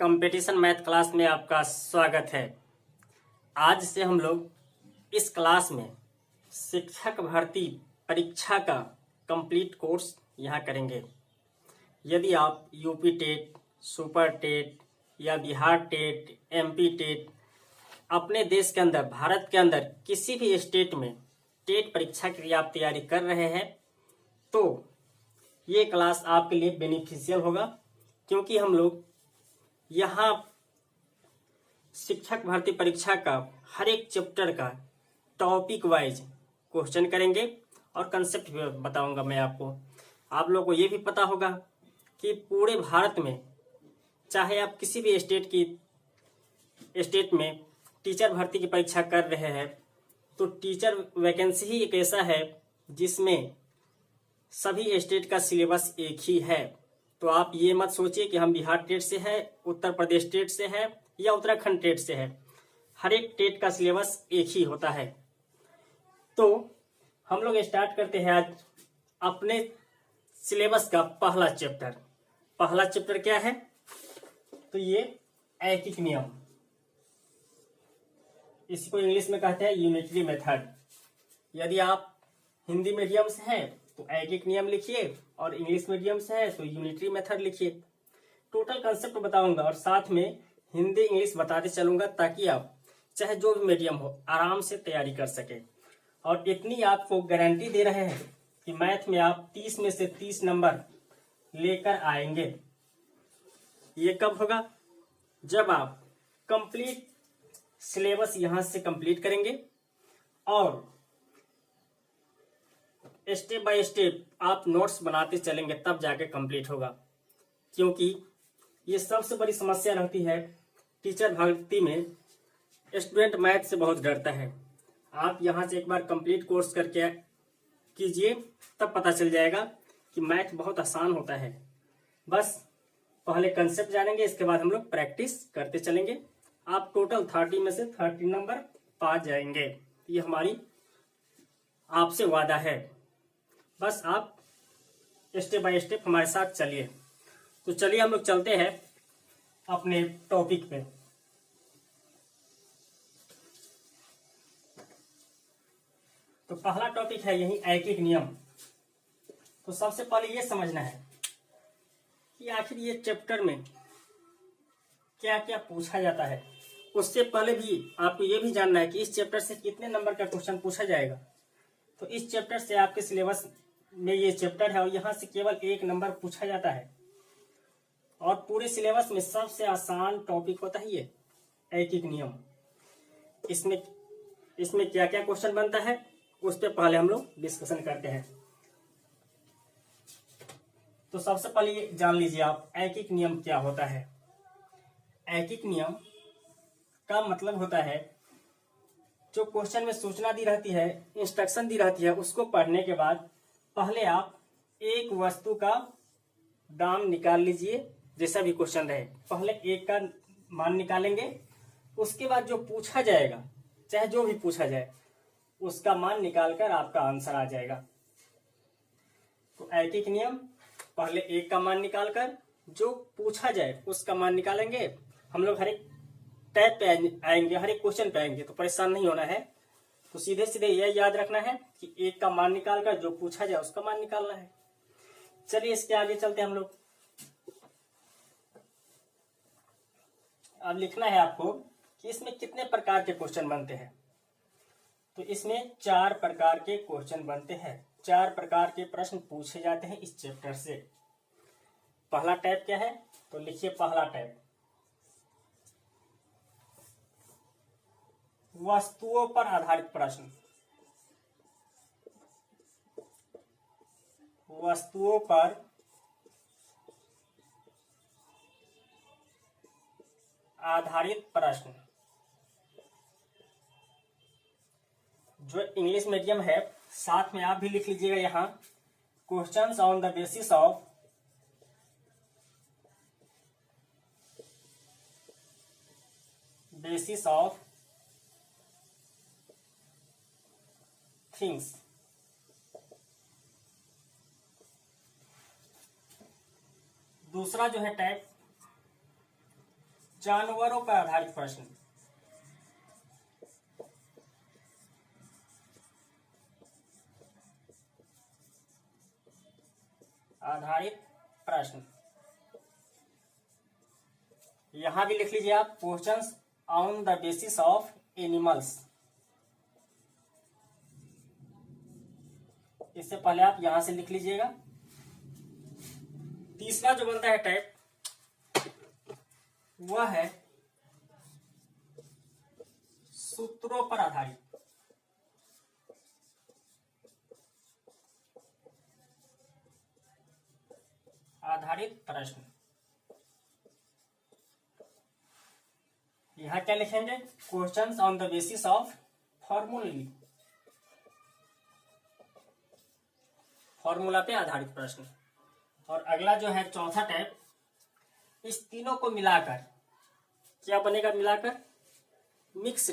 Competition math class में आपका स्वागत है। आज से हम लोग इस क्लास में शिक्षक भर्ती परीक्षा का कंप्लीट कोर्स यहाँ करेंगे। यदि आप यूपी टेट, सुपर टेट या बिहार टेट, एमपी टेट अपने देश के अंदर, भारत के अंदर किसी भी स्टेट में टेट परीक्षा के लिए आप तैयारी कर रहे हैं तो ये क्लास आपके लिए बेनिफिशियल होगा, क्योंकि हम लोग यहाँ शिक्षक भर्ती परीक्षा का हर एक चैप्टर का टॉपिक वाइज क्वेश्चन करेंगे और कंसेप्ट भी बताऊंगा मैं आपको। आप लोगों को ये भी पता होगा कि पूरे भारत में चाहे आप किसी भी स्टेट में टीचर भर्ती की परीक्षा कर रहे हैं तो टीचर वैकेंसी ही एक ऐसा है जिसमें सभी स्टेट का सिलेबस एक ही है। तो आप ये मत सोचिए कि हम बिहार टेट से है, उत्तर प्रदेश टेट से है या उत्तराखंड टेट से है। हर एक टेट का सिलेबस एक ही होता है। तो हम लोग स्टार्ट करते हैं आज अपने सिलेबस का पहला चैप्टर। पहला चैप्टर क्या है? तो ये ऐकिक नियम, इसको इंग्लिश में कहते हैं यूनिटरी मेथड। यदि आप हिंदी मीडियम से हैं तो ऐकिक नियम लिखिए और इंग्लिश मीडियम से है तो यूनिटरी मेथड लिखिए। टोटल कंसेप्ट बताऊंगा और साथ में हिंदी इंग्लिश बताते चलूंगा ताकि आप चाहे जो भी मीडियम हो आराम से तैयारी कर सके। और इतनी आपको गारंटी दे रहे हैं कि मैथ में आप 30 में से 30 नंबर लेकर आएंगे। ये कब होगा? जब आप कंप्लीट सिलेबस यहां से कंप्लीट करेंगे और स्टेप बाय स्टेप आप नोट्स बनाते चलेंगे, तब जाके कंप्लीट होगा। क्योंकि ये सबसे बड़ी समस्या रहती है टीचर भर्ती में, स्टूडेंट मैथ से बहुत डरता है। आप यहां से एक बार कंप्लीट कोर्स करके कीजिए, तब पता चल जाएगा कि मैथ बहुत आसान होता है। बस पहले कंसेप्ट जानेंगे, इसके बाद हम लोग प्रैक्टिस करते चलेंगे। आप टोटल 30 में से 30 नंबर पा जाएंगे। ये हमारी आपसे वादा है। बस आप स्टेप बाय स्टेप हमारे साथ चलिए। तो चलिए हम लोग चलते हैं अपने टॉपिक पे। तो पहला टॉपिक है यही ऐकिक नियम। तो सबसे पहले ये समझना है कि आखिर ये चैप्टर में क्या क्या पूछा जाता है। उससे पहले भी आपको ये भी जानना है कि इस चैप्टर से कितने नंबर का क्वेश्चन पूछा जाएगा। तो इस चैप्टर से आपके सिलेबस में ये चैप्टर है और यहाँ से केवल 1 नंबर पूछा जाता है। और पूरे सिलेबस में सबसे आसान टॉपिक होता है ये ऐकिक नियम। इसमें क्या क्या क्वेश्चन बनता है उस पर पहले हम लोग डिस्कशन करते हैं। तो सबसे पहले ये जान लीजिए आप ऐकिक नियम क्या होता है। ऐकिक नियम का मतलब होता है जो क्वेश्चन में सूचना दी रहती है, इंस्ट्रक्शन दी रहती है, उसको पढ़ने के बाद पहले आप एक वस्तु का दाम निकाल लीजिए। जैसा भी क्वेश्चन रहे पहले एक का मान निकालेंगे, उसके बाद जो पूछा जाएगा, चाहे जो भी पूछा जाए, उसका मान निकालकर आपका आंसर आ जाएगा। तो ऐकिक नियम, पहले एक का मान निकालकर जो पूछा जाए उसका मान निकालेंगे। हम लोग हर एक टैब पे आएंगे, हर एक क्वेश्चन पे आएंगे, तो परेशान नहीं होना है। तो सीधे सीधे यह याद रखना है कि एक का मान निकालकर जो पूछा जाए उसका मान निकालना है। चलिए इसके आगे चलते हैं हम लोग। अब लिखना है आपको कि इसमें कितने प्रकार के क्वेश्चन बनते हैं। तो इसमें 4 प्रकार के क्वेश्चन बनते हैं। 4 प्रकार के प्रश्न पूछे जाते हैं इस चैप्टर से। पहला टाइप क्या है? तो लिखिए पहला टाइप वस्तुओं पर आधारित प्रश्न। वस्तुओं पर आधारित प्रश्न। जो इंग्लिश मीडियम है साथ में आप भी लिख लीजिएगा यहाँ, questions on the basis of things. दूसरा जो है टाइप जानवरों पर आधारित प्रश्न। आधारित प्रश्न यहां भी लिख लीजिए आप, questions on the basis of animals. इससे पहले आप यहां से लिख लीजिएगा। तीसरा जो बनता है टाइप वह है सूत्रों पर आधारित। प्रश्न। यहां क्या लिखेंगे, questions on the basis of formulae, formula पे आधारित प्रश्न। और अगला जो है चौथा टाइप, इस तीनों को मिलाकर क्या बनेगा, मिलाकर मिक्स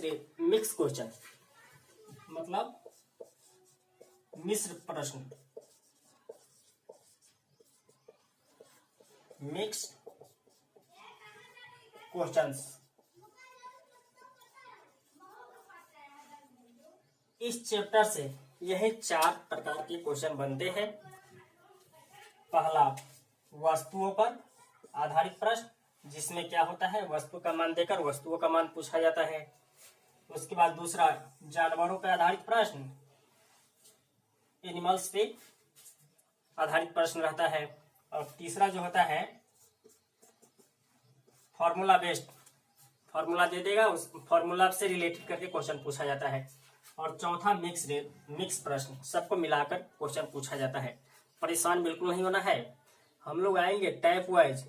क्वेश्चन, मतलब मिश्र प्रश्न, मिक्स क्वेश्चंस। इस चैप्टर से यही 4 प्रकार के क्वेश्चन बनते हैं। पहला वस्तुओं पर आधारित प्रश्न, जिसमें क्या होता है, वस्तु का मान देकर वस्तुओं का मान पूछा जाता है। उसके बाद दूसरा जानवरों पर आधारित प्रश्न, एनिमल्स पे आधारित प्रश्न रहता है। और तीसरा जो होता है फॉर्मूला बेस्ड, फॉर्मूला दे देगा, उस फॉर्मूला से रिलेटेड करके क्वेश्चन पूछा जाता है। और चौथा मिक्स प्रश्न, सबको मिलाकर क्वेश्चन पूछा जाता है। परेशान बिल्कुल नहीं होना है, हम लोग आएंगे टाइप वाइज,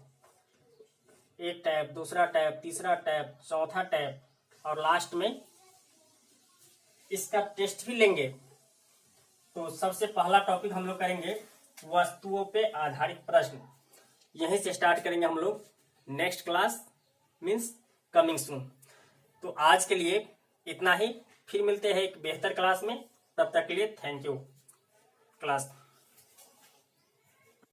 एक टाइप, दूसरा टाइप, तीसरा टाइप, चौथा टाइप, और लास्ट में इसका टेस्ट भी लेंगे। तो सबसे पहला टॉपिक हम लोग करेंगे वस्तुओं पे आधारित प्रश्न। यहीं से स्टार्ट करेंगे हम लोग, next class means coming soon. तो आज के लिए इतना ही, फिर मिलते हैं एक बेहतर क्लास में। तब तक के लिए थैंक यू क्लास।